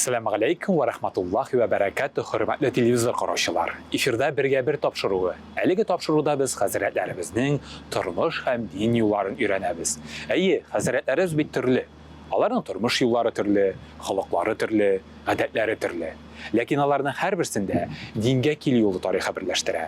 Assalamu alaikum wa rahmatullahi wa barakatuh, hürmetli televizor qaroşçılar. Efirdə birgə bir tapşırığı. Әлеге tapşırıqda biz Həzrətlərimizin turmuş həm din yollarını öyrənəbiz. Həzrətlərimiz bir türlü. Onların turmuş yolları türlü, xalqları türlü, ədətləri türlü. Lakin onların hər birisində dingə kil yolu tarixi birləşdirə.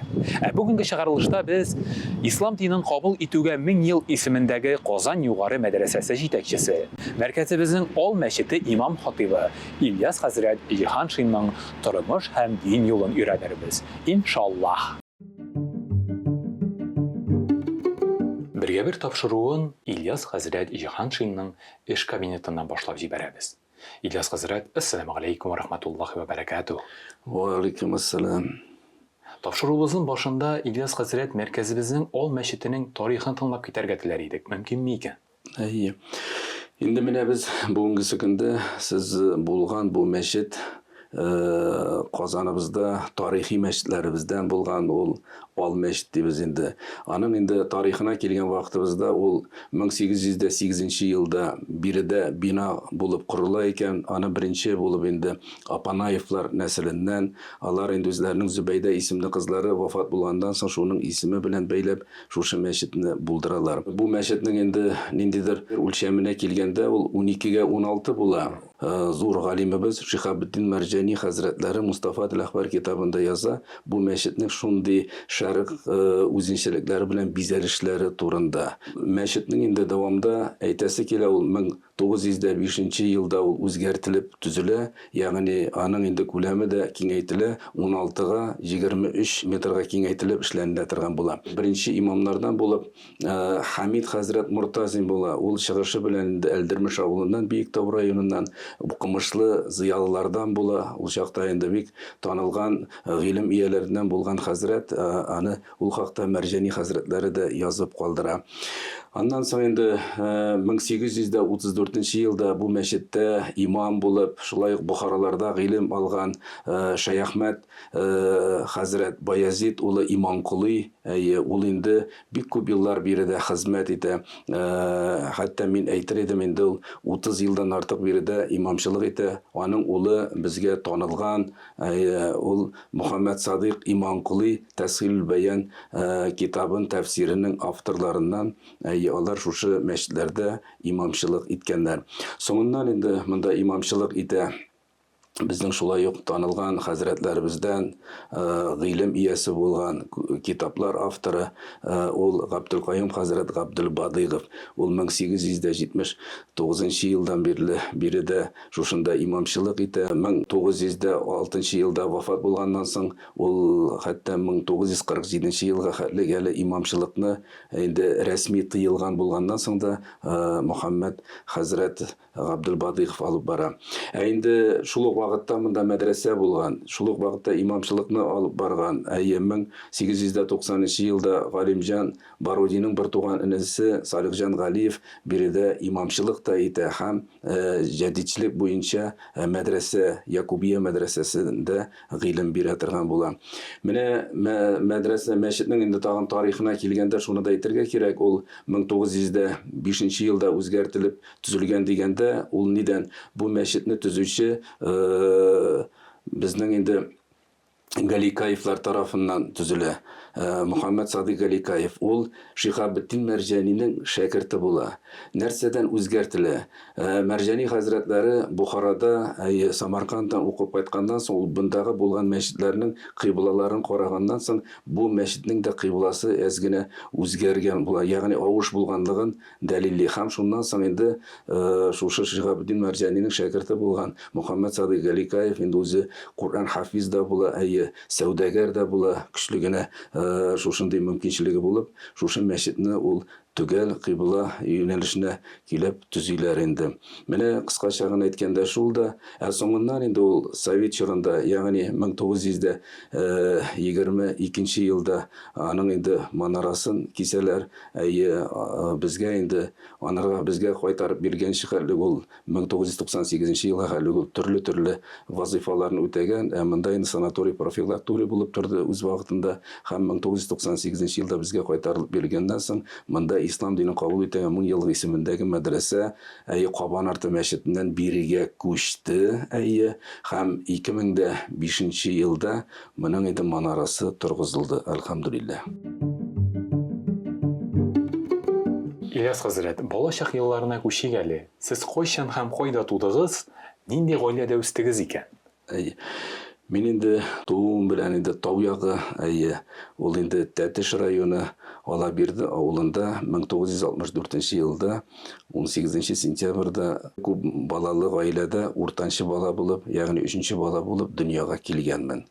Bugünkü çağırılışda biz İslam dininin qəbul etügə 1000 yıl ismindəki Qozan Yuqarı Mədrəsəsi жетəkçisi, mərkəzimizin Ol Məşidi İmam Xatibi İlyas Həzrət İlhanşinnin turmuş həm din yolunu öyrəniriz. İnşallah. Birgə bir tapşırığın İlyas Həzrət İlhanşinnin iş kabinetindən başlab җибәрәбез. İlyas Həzrət, Assalamu alaikum wa rahmatullahi wa barakatuh. Wa alaikum assalam. Tapşırığımızın başında İlyas Həzrət mərkəzimizin Ol Məşidinin tarixini tınlap ketərgə tilər idik. Mümkünmü ikən? İyi. Şimdi mine biz bugünkü günde siz bulgan bu məşid Qozanımızda tarihi məşidlərimizdən bulgan Ol Məşid deyimiz indi. Anın indi tarixine kelgen vaxtımızda 1808 yılda biride bina bulup kurula iken anı birinci bulup indi Apanayevlar nesilinden alar indi özlerinin Zübeyde isimli kızları vafat bulandan sonra şunun ismi bilen beylep şuşu məşidini bulduralar. Bu məşidin indi nindidir ölçemine kelgende 12'ge 16 bula. Zor galimimiz Şihabuddin Mercani Hazretleri Mustafa Dil-Ahbar kitabında yaza bu məşidin şundi şarık uzunçelikleri bilen bizerişleri turunda. Məşidin indi devamda eytesi kele 1905 yılda özgertilip tüzüle, yani anın indi kulemi de kengeytile 16'ga 23 metrga kengeytilip işlendirilgan bola. Birinci imamlardan bulup Hamid Hazret Murtazin bola, ol çıgışı bilen Eldirmiş avlundan, Beyiktav rayonundan Qımışlı ziyalılardan bola, ol şaqta indi bek tanılgan ilim iyelerinden bulgan Hazret, anı ol haqta Mercani Hazretleri de yazıp kaldıra. Ondan sonra indi 1834 yılda bu məşiddə imam bulup, şulayıq Buxaralarda ilim algan Şeyh Ahmet Hazret Bayazid ulu İmamqulu ol indi bir көп yıllar biri de hizmet ete. Hatta min aytır edim indi 30 yıldan artık biri de imamçılık ete. Onun ulu bizge tanılgan ol Muhammed Sadiq İmamqulu Tashilül Beyan kitabın tefsirinin avtorlarından onlar şuşu məşidlerde imamçılık etkenler. Sonundan indi mında imamçılık ete. Bizden şulay yok tanılgan hazretlerimizden ilim iyesi bulgan kitaplar avtoru ol Abdülkayyum Hazret Abdülbadiğov ol 1879 yıldan biri de şuşunda imamçılık ite 1906 yılda vafat bulgandan soň ol hatta 1947 yılga hali imamçılıkны indi resmi tıyılgan bulgandan soň da Muhammed Hazret Abdülbadiğov alıp bara. Indi şuluk vaqtda mında medrese bulgan, şuluk vaqtda imamçılıkны alıp bargan. 1890 yılda Galimjan Barodinin bir tuğan inisi Salihjan Galiyev biri de imamçılık da ite hem jadidçilik boyunca medrese Yakubiye medresesinde ilim biretirgan bulan. Mine medrese meşidinin indi tağın tarihine kelgende şunu da aytırga kerek, ol 1905 yılda özgertilip tüzülgen degende ol neden bu meşidni tüzüşü bizning indi Galikayevlar tarafından tüzüle. Muhammed Sadiq Galikayev ol Şihabuddin Mercani'nin şakirti bula. Nerseden özgertile. Mercani Hazretleri Buxarada Samarkand'dan okup qaytkandan soň ol bundağı bulgan meşidlerinin kıybılaların koragandan soň bu meşidinin de kıybılası ezgine özgergen bula. Yani avuş bulganlığın delilli. Ham şundan soň indi şuşu Şihabuddin Mercani'nin şakirti bulgan Muhammed Sadiq Galikayev indi özü Kur'an hafiz da bula, sevdagar da bula, küçlügüne şuşunday mümkinçiligi bulup, şuşun məşidini ol tügel kıybıla yönelişine kelip tüzüler indi. Mene kıskaçağını etkende şul da, soğundan indi ol Sovet çırında, yani 1922 yılda anın indi manarasın kiseler bizge indi, anarga bizge qaytarıp birgen şikarlık ol 1998 yılga hali ol türlü vazifalarını ötegen, mında indi sanatori profilaktori bulup turdu öz vaqtında, hem 1998 елда безгә кайтарылып бирелгәннән соң, монда ислам динен кабул итә 1000 еллык исемендәге мәдрәсә Кабан арты мәчетеннән бирегә күчте. Һәм 2005 елда моның инде манарасы торгызылды, әлхәмдүлилләх. Ильяс хәзрәт, балачак елларына күчик әле. Сез кайчан һәм кайда тудыгыз, нинди гаиләдә үстегез икән? Мин инде туым белән инде Тау ягы, ул инде Тәтеш районы Алабирде авылында 1964 елда 18 сентябрьдә күп балалы гаиләдә уртанчы бала булып, ягъни 3нче бала булып дөньяга килгәнмен.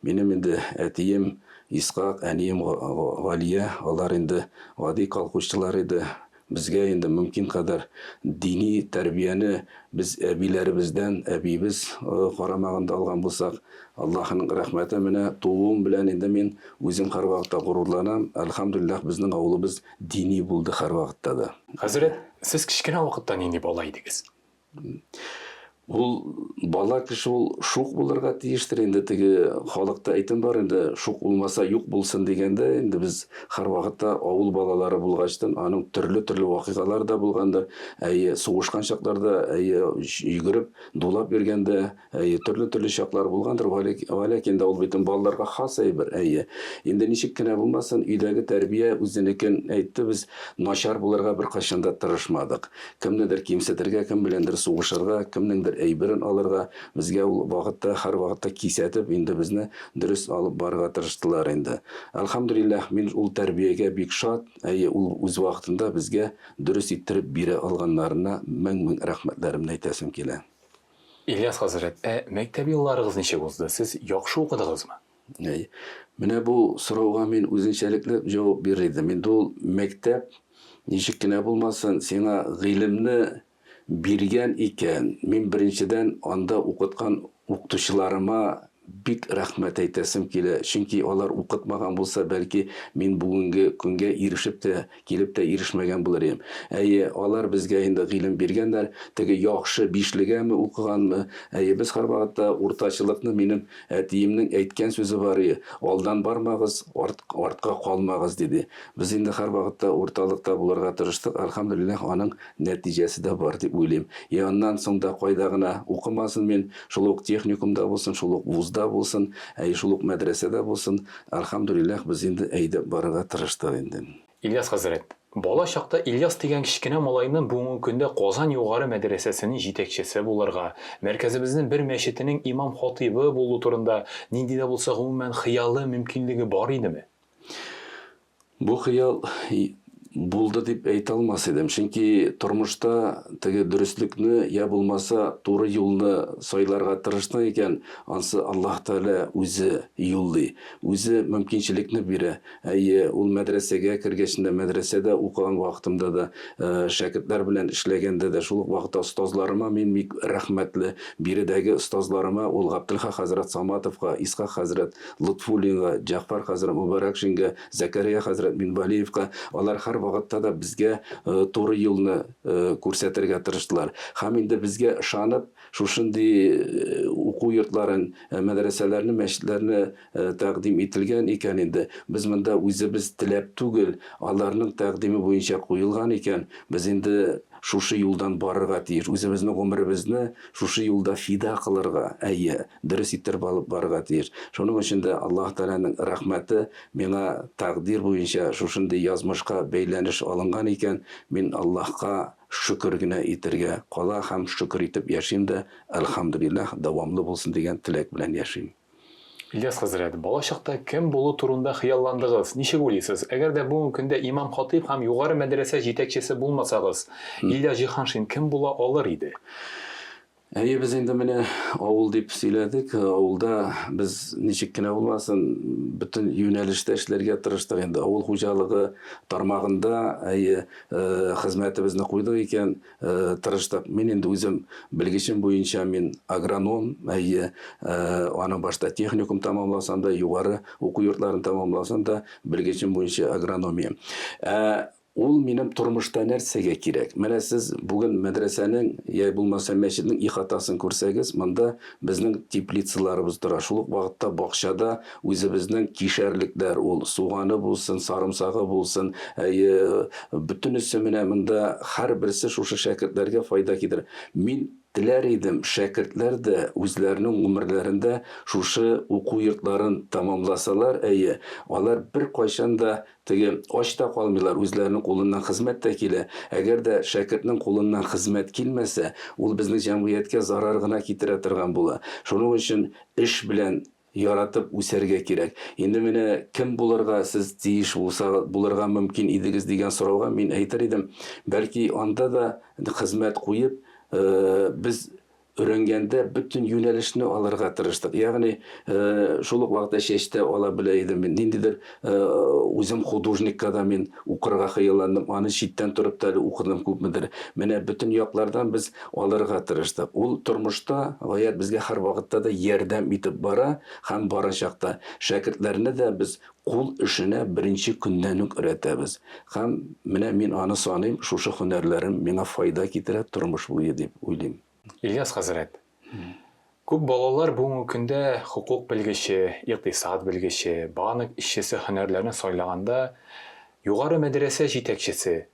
Минем инде әтием Исхак, әнием Галия, алар инде гади колхозчылар иде. Безгә инде мөмкин кадәр дини тәрбияне без әбиләребездән, әбибез карамагында алган булсак, Аллаһның рәхмәте менә туым белән инде мин үзем һәр вакытта горурланам. Әлхәмдүлилләх, безнең авылыбыз дини булды һәр вакытта да. Хәзрәт, сез кичкенә вакытта нинди бала идегез? Ул бала кеше ул шук булырга тиештер инде, теге халыкта әйтем бар инде, шук булмаса юк булсын дигәндә, инде без һәр вакытта авыл балалары булгачтан аның төрле вакыйгалар да булгандыр. Сугышкан чакларда, йөгереп, дулап бергәндә, төрле чаклар булгандыр. Валакин да ул бит балаларга хас әйбер. Инде ничек кенә булмасын, өйдәге тәрбия үзенекен әйтте, без начар булырга бер кайчан да тырышмадык. Кемнедер кимсетергә, кем беләндер сугышырга, кемнеңдер әйберен алырга, безгә ул вакытта һәр вакытта кисәтеп, инде безне дөрес алып барырга тырыштылар инде. Әлхәмдүлилләх, мин ул тәрбиягә бик шат, ул үз вакытында безгә дөрес иттереп бирә алганнарына мең рәхмәтләремне әйтәсем килә. Ильяс хәзрәт, мәктәп елларыгыз ничек узды? Сез яхшы укыдыгызмы? Менә бу сорауга мин үзенчәлекле җавап бирдем. Инде ул мәктәп ничек кенә булмасын, сиңа гыйлемне биргән икән. Мин беренчедән анда укыткан укытучыларыма бик рәхмәт әйтәсем килә. Чөнки алар укытмаган булса, бәлки мин бүгенге көнгә ирешеп тә, килеп тә ирешмәгән булыр идем. Алар безгә инде гыйлем биргәннәр, теге яхшы бишлегәме укыганмы? Без һәр вакытта уртачылыкны минем әтиемнең әйткән сүзе бар иде. Алдан бармагыз, артка калмагыз диде. Без инде һәр вакытта урталыкта булырга тырыштык. Әлхәмдүлилләх, аның нәтиҗәсе дә бар дип уйлыйм. Аннан соң да кайда гына укымасын мин, шул ук техникумда булсын, шул ук вузда булсын, шул ук мәдрәсәдә булсын, әлхәмдүлилләх, без инде әйдәп барырга тырыштык инде. Ильяс хәзрәт, бала чакта Ильяс дигән кичкенә малайның бүгенге көндә Казан югары мәдрәсәсенең җитәкчесе булырга, мәркәзебезнең бер мәчетенең имам хатибы булу турында нинди дә булса гомумән хыялы мөмкинлеге бар идеме? Бу хыял булды дип әйтә алмас идем. Чөнки тормышта теге дөреслекне, я булмаса туры юлны сайларга тырыштык икән, ансы Аллаһ Тәгалә үзе юллый, үзе мөмкинчелекне бирә. Ул мәдрәсәгә кергәчендә, мәдрәсәдә укыган вакытымда да, шәкертләр белән эшләгәндә дә, шул вакытта остазларыма мин бик рәхмәтле, биредәге остазларыма, ул Габделха хәзрәт Саматовка, Исхак хәзрәт Лутфуллинга, Җафар хәзрәт Мубаракшинга, Закария хәзрәт Минбалиевка, алар һәр вакытта да безгә туры юлны күрсәтергә тырыштылар. Һәм инде безгә ышанып, шушындый уку йортларын, мәдрәсәләрне, мәчетләрне тәкъдим ителгән икән инде. Без монда үзебез теләп түгел, аларның тәкъдиме буенча куелган икән, без инде шушы юлдан барырга тиеш. Үзебезнең гомеребезне шушы юлда фида кылырга, дөрес иттереп алып барырга тиеш. Шуның өчен дә Аллаһ Тәгаләнең рәхмәте миңа тәкъдир буенча шушындый язмышка бәйләнеш алынган икән, мин Аллаһка шөкер генә итәргә кала һәм шөкер итеп яшим дә, әлхәмдүлилләх, дәвамлы булсын дигән теләк белән яшим. Ильяс хәзрәт, бала чакта кем булу турында хыялландыгыз? Ничек уйлыйсыз? Әгәр дә бүгенге көндә имам хатиб һәм югары мәдрәсә җитәкчесе булмасагыз, Илья Җиһаншин кем була алыр иде? Без инде менә авыл дип сөйләдек. Авылда без ничек кенә булмасын, бөтен юнәлештә эшләргә тырыштык инде. Авыл хуҗалыгы тармагында хезмәтебезне куйдык икән, тырыштык. Мин инде үзем белгечем буенча мин агроном, аның башта техникум тамамласам да, югары уку йортларын тамамласам да, белгечем буенча агрономия. ул минем тормышта нәрсәгә кирәк? Менә сез бүген мәдрәсәнең, я булмаса мәчетнең ихатасын күрсәгез, монда безнең теплицаларыбыз тора. Шул ук вакытта бакчада үзебезнең кишәрлектәр, ул суганы булсын, сарымсагы булсын, бөтенесе менә монда һәрберсе шушы шәкертләргә файда китерә. Мин теләр идем, шәкертләр дә үзләренең гомерләрендә шушы уку йортларын тамамласалар, алар бер кайчан да теге ач та калмыйлар, үзләренең кулыннан хезмәт тә килә. Әгәр дә шәкертнең кулыннан хезмәт килмәсә, ул безнең җәмгыятькә зарар гына китерә торган була. Шуның өчен эш белән яратып үсәргә кирәк. Инде менә кем булырга сез тиеш булырга мөмкин идегез дигән сорауга мин әйтер идем, бәлки анда да хезмәт куеп, без өйрәнгәндә бөтен юнәлешне алырга тырыштык. Ягъни шул ук вакытта чәчтә ала белә идем мин. Ниндидер үзем художникка да мин укырга хыялландым. Аны читтән торып та укыдым күпмедер. Менә бөтен яклардан без алырга тырыштык. Ул тормышта гаять безгә һәр вакытта да ярдәм итеп бара һәм барачакта. Шәкертләрне дә без кул эшенә беренче көннән үк өйрәтәбез. Һәм менә мин аны саныйм, шушы һөнәрләрем миңа файда китерә тормыш буе дип уйлыйм. Ильяс хәзрәт, күп балалар бүгенге көндә хукук белгече, икътисад белгече, банк эшчесе һөнәрләрне сайлаганда, югары мәдрәсә җитәкчесе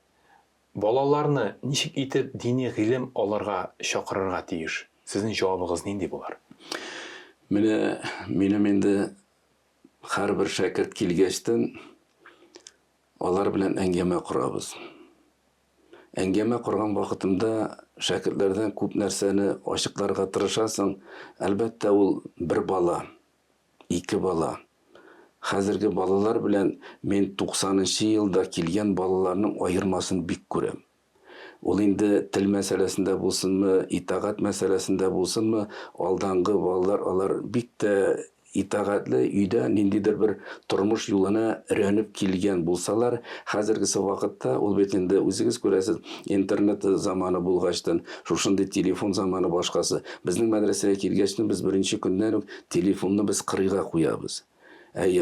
балаларны ничек итеп дини гыйлем алырга чакырырга тиеш? Сезнең җавабыгыз нинди булар? Менә минем инде һәрбер шәкерт килгәчтән алар белән әңгәмә корабыз. Әңгәмә корган вакытымда шәкертләрдән күп нәрсәне ачыкларга тырышасың. Әлбәттә, ул бер бала, 2 бала. Хәзерге балалар белән мин 90нчы елда килгән балаларның аермасын бик күрәм. Ул инде тел мәсьәләсендә булсынмы, итагать мәсьәләсендә булсынмы, алдангы балалар алар бик тә итагатлы, өйдә ниндидер бер тормыш юлына өйрәнеп килгән булсалар, хәзергесе вакытта ул бит инде үзегез күрәсез, интернет заманы булгачтан, шушындый телефон заманы башкасы. Безнең мәдрәсәгә килгәчтән без беренче көннән үк телефонны без кырыйга куябыз.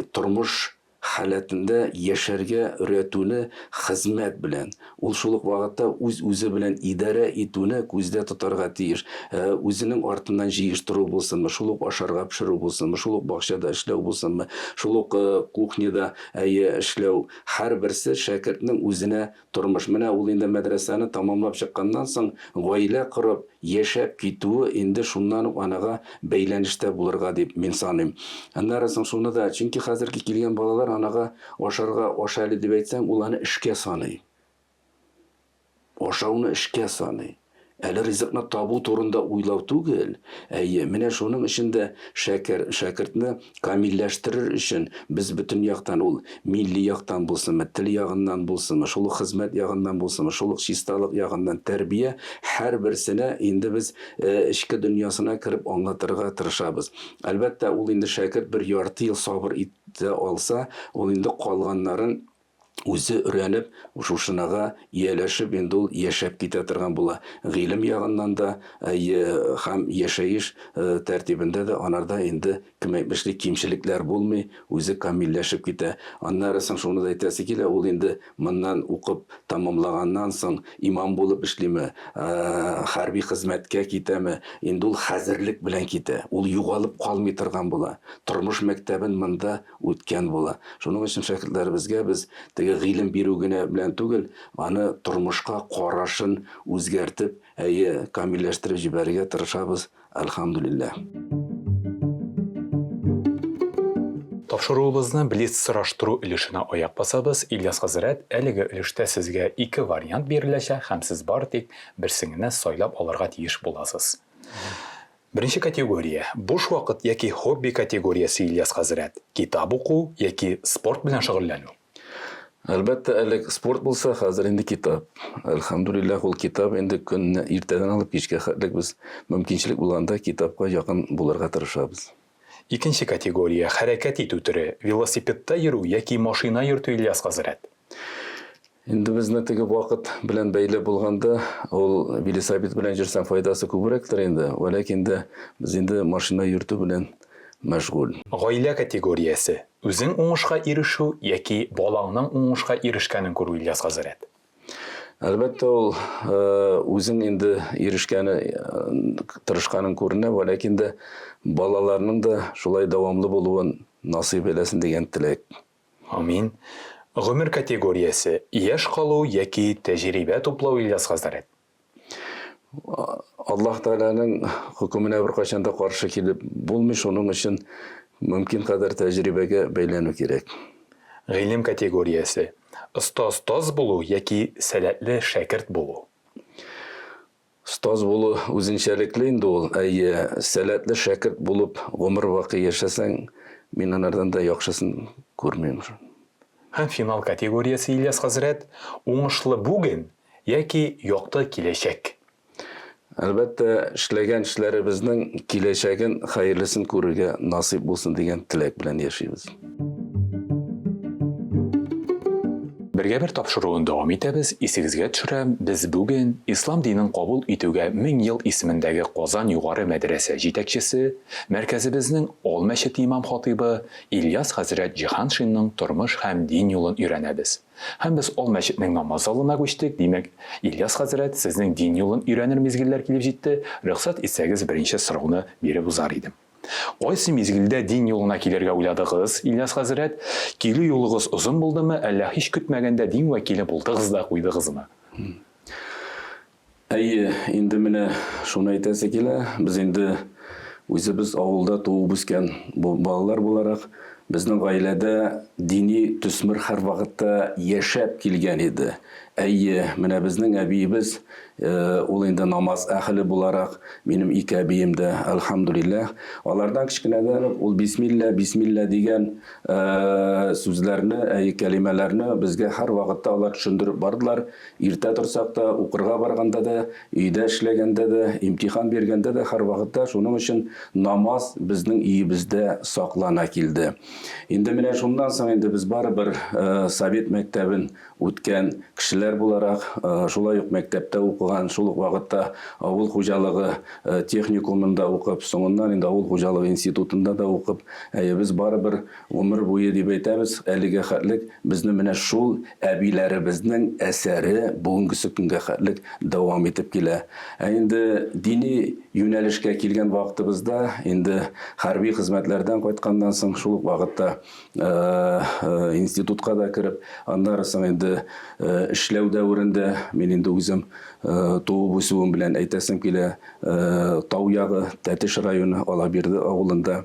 Тормыш халәтендә яшәргә өйрәтүне хезмәт белән, ул шул ук вакытта үзе белән идарә итүне күздә тотарга тиеш. Үзенең артыннан җыештыру булсынмы, шул ук ашарга пешерү булсынмы, шул ук бакчада эшләү булсынмы, шул ук кухняда эшләү. Һәрберсе шәкертнең үзенә тормыш. Менә ул инде мәдрәсәне тамамлап чыкканнан соң гаилә корып, яшәп китүе инде шуннан ук анага бәйләнештә булырга дип мин саныйм. Аннан соң шуны да, чөнки хәзерге килгән балалар анага ашарга аша әле дип әйтсәң, ул аны эшкә саный. Ашауны эшкә саный. Әле ризыкны табу турында уйлау түгел. Менә шуның өчен шәкертне камилләштерер өчен без бөтен яктан, ул милли яктан булсынмы, тел ягыннан булсынмы, шул хезмәт ягыннан булсынмы, шул чисталык ягыннан тәрбия, һәрберсенә инде без эчке дөньясына кирип аңлатырга тырышабыз. Әлбәттә, ул инде шәкерт бер ярты ел сабыр итә алса, ул инде калганнарын үзе өйрәнеп, шушынага ияләшеп, инде ул яшәп китә торган була. Гыйлем ягыннан да һәм яшәеш тәртибендә дә анарда инде кем әйтмешли кимчелекләр булмый, үзе камилләшеп китә. Аннары соң шуны да әйтәсе килә, ул инде моннан укып тамамлаганнан соң имам булып эшлиме, хәрби хезмәткә китәме, инде ул хәзерлек белән китә. Ул югалып калмый торган була. Тормыш мәктәбен монда үткән була. Шуның өчен шәкертләребезгә без гыйлем бирү генә белән түгел, аны тормышка карашын үзгәртеп, камилләштереп җибәрергә тырышабыз, әлхәмдүлилләх. Тапшыруыбызны блиц сораштыру өлешенә аяк басабыз. Ильяс хәзрәт, әлеге өлештә сезгә 2 вариант биреләчәк һәм сез бар тик берсен генә сайлап алырга тиеш буласыз. Беренче категория – буш вакыт яки хобби категориясе. Ильяс хәзрәт, китап уку яки спорт белән шөгыльләнү? Әлбәттә, әлег спорт булса, хәзер инде китап. Әлхәмдүлилләх, ул китап инде көнне иртәдән алып кичкә хәтлек без мөмкинчелек булганда китапка якын булырга тырышабыз. Икенче категория – хәрәкәт итү төре, велосипедта йөрү яки машина йөртү. Ильяс хәзрәт, инде безне теге вакыт белән бәйле булганда, ул велосипед белән җөрсәң файдасы күбрәктер инде, ләкин инде без инде машина йөртү белән мәшгуль. Гаилә категориясе. Үзең уңышка ирешү яки балаңның уңышка ирешкәнен күрү. Ильяс хәзрәт, Әлбәттә, ул үзең инде ирешкәне, тырышканын күренә, ләкин дә балаларның да шулай дәвамлы булуын насыйп итсен дигән теләк. Амин. Гомер категориясе: яшь калу яки тәҗрибә туплау, Ильяс хәзрәт. Аллаһ Тәгаләнең хөкеменә беркайчан да каршы килеп булмый, шуның өчен мөмкин кадәр тәҗрибәгә бәйләнү кирәк. Гыйлем категориясе: остаз булу яки сәләтле шәкерт булу. Остаз булу үзенчәлекле инде ул, сәләтле шәкерт булып гомер вакый яшәсәң, мин анардан да яхшысын күрмим. Һәм финал категориясе, Ильяс хәзрәт: уңышлы бүген яки якты киләчәк. Әлбәттә, эшләгән эшләребезнең киләчәген, хәерлесен күрергә насыйп булсын дигән теләк белән яшибез. Бергә бер тапшыруын дәвам итәбез. Исегезгә төшерәм, без бүген ислам динен кабул итүгә 1000 ел исемендәге Казан югары мәдрәсә җитәкчесе, мәркәзебезнең Ал мәчете имам хатибы Ильяс хәзрәт Җиһаншинның тормыш һәм дин юлын өйрәнәбез. Һәм без Ал мәчетнең намаз залына күчтек. Димәк, Ильяс хәзрәт, сезнең дин юлын өйрәнер мизгелләр килеп җитте. Рөхсәт итсәгез, беренче сорауны биреп узар идем. Кайсы мизгелдә дин юлына килергә уйладыгыз, Ильяс хәзрәт? Килү юлыгыз озын булдымы, әллә һич көтмәгәндә дин вәкиле булдыгыз да куйдыгызмы? Инде менә шуны әйтәсе килә, без инде үзебез авылда туып үскән балалар буларак, безнең гаиләдә дини төсмер һәр вакытта яшәп килгән иде. Менә безнең әбиебез, ул инде намаз әһле буларак, минем ике әбием дә, әлхәмдүлилләһ, алардан кичкенәдән ул бисмилла дигән сүзләрне, кәлимәләрне безгә һәр вакытта алар төшендереп бардылар. Иртә торсак та, укырга барганда да, өйдә эшләгәндә дә, имтихан биргәндә дә һәр вакытта шуның өчен намаз безнең өебездә саклана килде. Инде менә шуннан соң инде без барыбер Совет мәктәбен үткән кешеләр буларак, шулай ук мәктәптә укыган, шул ук вакытта авыл хуҗалыгы техникумында укып, соңыннан инде авыл хуҗалыгы институтында да укып, без барыбер гомер буе дип әйтәбез, әлегә хәтлек безне менә шул әбиләребезнең әсәре бүгенгесе көнгә хәтлек дәвам итеп килә. Инде дини юнәлешкә килгән вакытыбызда, инде хәрби хезмәтләрдән кайтканнан соң шул ук вакытта институтка да кереп, аннан соң инде эшләү дәврендә мин инде үзем туып үсүем белән әйтәсем килә, Тау ягы, Тәтеш районы, Алабирде авылында.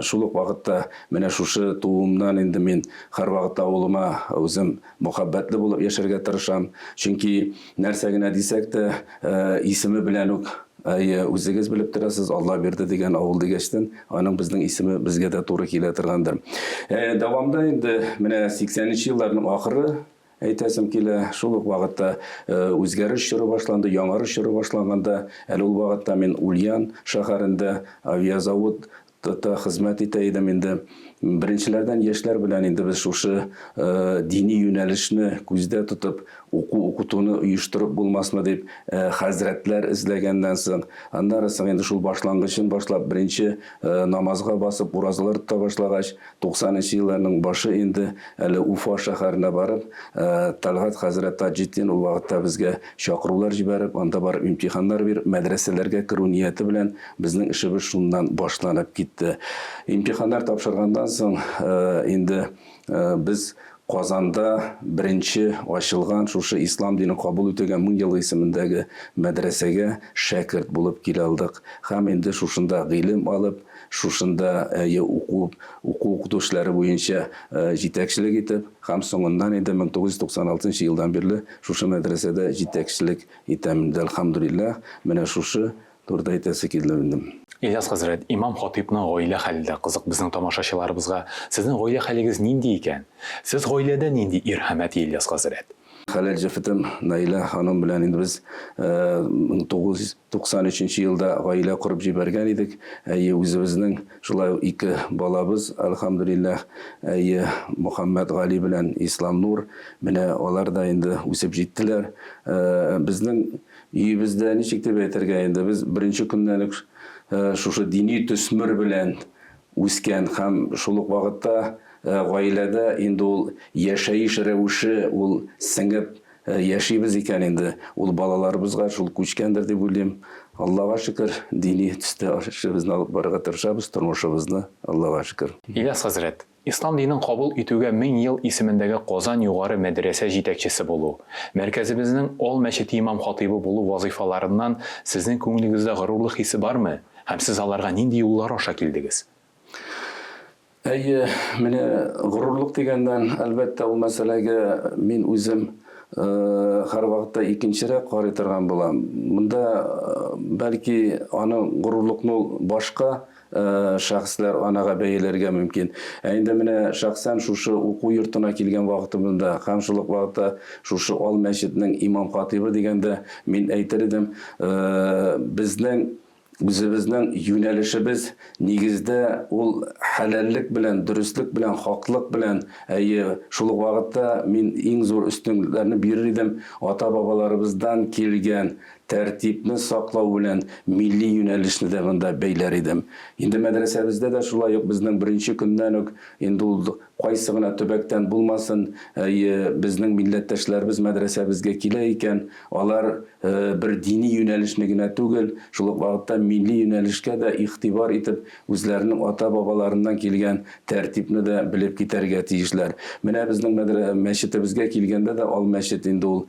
Шул ук вакытта менә шушы туымнан инде мин һәр вакытта авылыма үзем мөхәббәтле булып яшәргә тырышам. Чөнки нәрсә генә дисәк тә, исеме белән үк үзегез белеп торасыз, Алабирде дигән авыл дигәчтән, аның безнең исеме безгә дә туры килә торгандыр. Дәвамда инде менә 80нче елларның ахыры әйтәсем килә, шул ук вакытта үзгәреш чоры башланды, яңарыш чоры башланганда, әле ул вакытта мин Ульян шәһәрендә авиазаводта хезмәт итә идем инде. Беренчеләрдән яшьләр белән инде без шушы дини юнәлешне күздә тотып, укытуны оештырып булмасмы дип хәзрәтләр эзләгәннән соң, аннан соң инде шул башлангычын башлап, беренче намазга басып, уразалар тота башлагач, 90нчы елларның башы инде әле Уфа шәһәренә барып, Талгат хәзрәт Таҗетдин ул вакытта безгә чакырулар җибәреп, анда барып имтиханнар биреп, мәдрәсәләргә керү нияте белән безнең эшебез шуннан башланып китте. Имтиханнар тапшыргандан соң инде без Казанда беренче ачылган шушы ислам динен кабул итүгә 1000 ел исемендәге мәдрәсәгә шәкерт булып килә алдык. Һәм инде шушында гыйлем алып, шушында укыту эшләре буенча җитәкчелек итеп, һәм соңыннан инде 1996 елдан бирле шушы мәдрәсәдә җитәкчелек итәм. Әлхәмдүлилләһ, менә шушы турыда әйтәсе килдем. Ильяс хәзрәт, имам хатибның гаилә хәле дә кызык безнең тамашачыларыбызга. Сезнең гаилә хәлегез нинди икән? Сез гаиләдә нинди ирхәмәт, Ильяс хәзрәт? Хәләл җефетем Наилә ханым белән инде без 1993 елда гаилә курып җибәргән идек. Үзебезнең шулай ике балабыз, әлхәмдүлилләһ, Мөхәммәд Гали белән Ислам Нур, менә алар да инде үсеп җиттеләр. Безнең өебездә ничек дип әйтергә, инде без беренче көннән үк шушы дини төсмер белән үскән һәм шул ук вакытта гаиләдә инде ул яшәеш рәвеше ул сеңеп яшибез икән инде. Ул балаларыбызга шул күчкәндер дип уйлыйм. Аллаға шөкер, дини төстә эшебезне алып барырга тырышабыз, тормышыбызны. Аллаға шөкер. Ильяс хәзрәт, ислам динен кабул итүгә 1000 ел исемендәге Казан югары мәдрәсә җитәкчесе булу, мәркәзебезнең Ал мәчете имам хатибы булу вазифаларыннан сезнең күңелегездә горурлык хисе бармы? Һәм сез аларга нинди юллар аша килдегез? Менә горурлык дигәндән, әлбәттә, ул мәсьәләгә мин үзем һәр вакытта икенчерәк карый торган булам. Монда бәлки аның горурлыкны башка шәхесләр анага бәяләргә мөмкин. Инде менә шәхсән шушы уку йортына килгән вакытымда, һәм шул ук вакытта шушы Ал мәчетенең имам хатибы дигәндә мин әйтер идем, безнең үзебезнең юнәлешебез нигездә ул хәләллек белән, дөрестлек белән, хаклык белән, шул ук вакытта мин иң зур өстенлекләрне бирер идем ата-бабаларыбыздан килгән тәртипне саклау белән милли юнәлешне дә монда бәйләр идем. Инде мәдрәсәбездә дә шулай ук безнең беренче көннән үк инде ул кайсы гына төбәктән булмасын, безнең милләттәшләребез мәдрәсәбезгә килә икән, алар бер дини юнәлешне генә түгел, шул ук вакытта милли юнәлешкә дә игътибар итеп, үзләренең ата-бабаларыннан килгән тәртипне дә белеп китәргә тиешләр. Менә безнең мәчетебезгә килгәндә дә Ал мәчет инде ул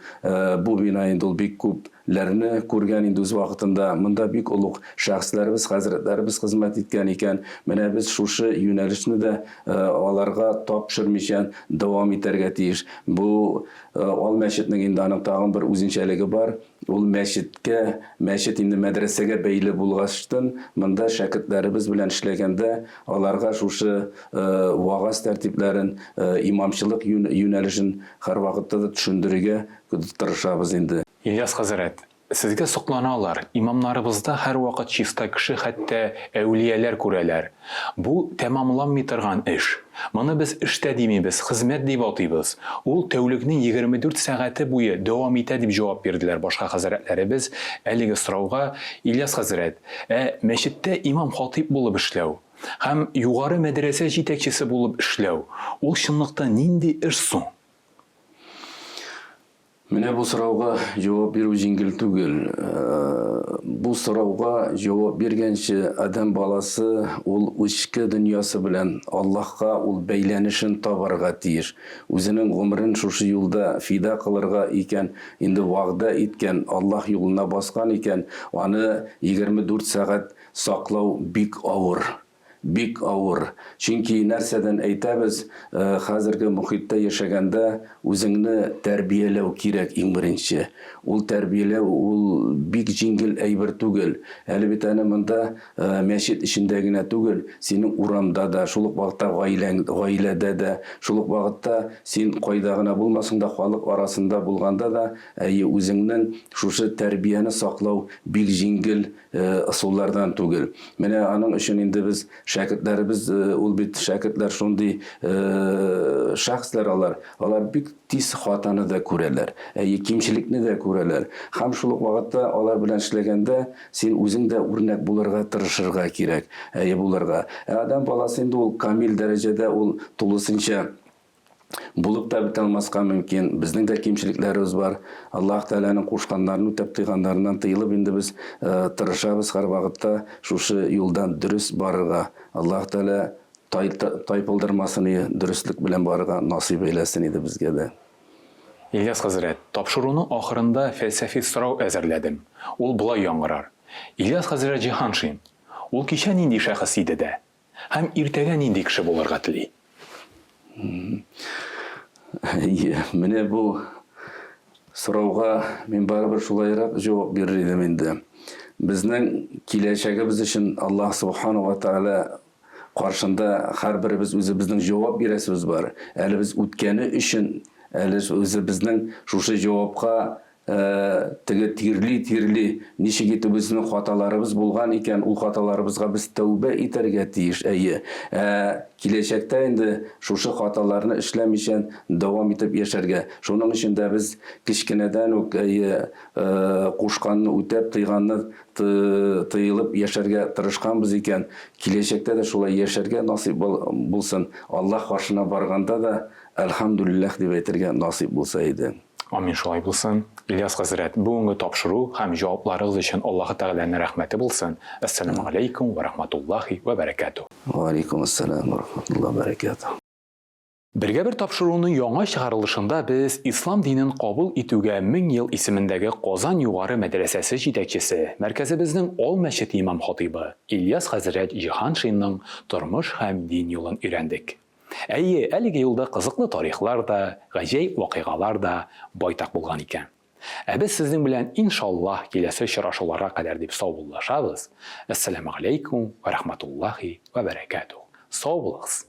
бу бина инде ул бик күпләрне күргән инде үз вакытында. Монда бик олуг шәхесләребез, хәзрәтләребез хезмәт иткән икән. Менә без шушы юнәлешне дә аларга тапшырмыйчан дәвам итәргә тиеш. Бу Ал мәчетнең инде аның тагын бер үзенчәлеге бар. Ул мәчет инде мәдрәсәгә бәйле булгачтан, монда шәкертләребез белән эшләгәндә аларга шушы вагаз тәртипләрен, имамчылык юнәлешен һәр вакытта да төшендерергә тырышабыз инде. Ильяс хәзрәт, сезгә сокланалар, имамнарыбызда һәр вакыт чиста кеше, хәтта әүлияләр күрәләр. Бу тәмамланмый торган эш. Моны без эштә димибез, хезмәт дип атыйбыз. Ул тәүлекнең 24 сәгате буе дәвам итә дип җавап бирделәр башка хәзрәтләребез. Әлеге сорауга Ильяс хәзрәт, мәчеттә имам хатиб булып эшләү һәм югары мәдрәсә җитәкчесе булып эшләү, ул чынлыкта нинди эш соң? Менә бу сорауга җавап бирү җиңел түгел. Бу сорауга җавап биргәнче адәм баласы ул ичке дөньясы белән Аллаһка ул бәйләнешен табарга тиеш. Үзенең гомерен шушы юлда фида кылырга икән, инде вагъда иткән, Аллаһ юлына баскан икән, аны 24 сәгать саклау бик авыр. Бик авыр. Чөнки нәрсәдән әйтәбез, хәзерге мөхиттә яшәгәндә үзеңне тәрбияләү кирәк иң беренче. Ул тәрбияләү ул бик җиңел әйбер түгел. Әле бит әнә монда мәчет эчендә генә түгел, синең урамда да, шул ук вакытта гаиләдә дә, шул ук вакытта син кайда гына булмасаң да халык арасында булганда да, үзеңнең шушы тәрбияне саклау бик җиңел ысуллардан түгел. Менә аның өчен инде без шәкертләребез, ул бит шәкертләр шундый шәхесләр алар бик тиз хатаны да күрәләр, кимчелекне дә күрәләр. Һәм шул ук вакытта алар белән эшләгәндә син үзең дә үрнәк булырга тырышырга кирәк, булырга. Адам баласы инде ул камил дәрәҗәдә ул тулысынча булып та бетә алмаска мөмкин. Безнең дә кимчелекләребез бар. Аллаһ Тәгаләнең кушканнарын үтәп, тыйганнарыннан тыелып инде без тырышабыз һәр вакытта шушы юлдан дөрес барырга. Аллаһ Тәгалә тайпылдырмасын, дөрестлек белән барырга насыйп әйләсен иде безгә дә. Ильяс хәзрәт, тапшыруның ахырында фәлсәфи сорау әзерләдем. Ул булай яңгырар. Ильяс хәзрәт Җиһаншин, ул кичә нинди шәхес иде дә? Һәм иртәгә нинди кеше булырга тели? Менә бу сорауга мин барыбер шулайрак җавап бирер идем инде. Безнең киләчәгебез өчен Аллаһ Субхану ва Тәгалә каршында һәрберебез үзебезнең җавап бирәсебез бар. Әле без үткәне өчен, әле үзебезнең шушы җавапка теге тирли ничек итебезнең хаталарыбыз булган икән, ул хаталарыбызга без тәүбә итәргә тиеш. Киләчәктә инде шушы хаталарны эшләмичән дәвам итеп яшәргә. Шуның өчен дә без кичкенәдән үк кушканны үтәп, тыйганны тыелып яшәргә тырышканбыз икән. Киләчәктә дә шулай яшәргә насыйп булсын. Аллаһ каршына барганда да әлхәмдүлиллаһ дип әйтергә насыйп булса иде. Амин шулай булсын. Ильяс хәзрәт, бүгенге тапшыру һәм җавапларыгыз өчен Аллаһ Тәгаләнең рәхмәте булсын. Ассаламу алейкум ва рахматуллахи ва баракатух. Ва алейкум ассалам ва рахматуллахи ва баракатух. Бергә бер тапшыруның яңа чыгарылышында без ислам динен кабул итүгә 1000 ел исемендәге Казан югары мәдрәсәсе җитәкчесе, мәркәзебезнең Ал мәчет имам хатибы Ильяс хәзрәт Җиһаншинның тормыш һәм дин юлын өйрәндек. Әйе, әлеге юлда кызыклы тарихлар да, гаҗәйп вакыйгалар да байтак булган икән. Ә без сезнең белән иншаллаһ киләсе очрашуларга кадәр дип саубуллашабыз. Ассаламу алейкум ва рахматуллахи ва баракатух. Сау булыгыз.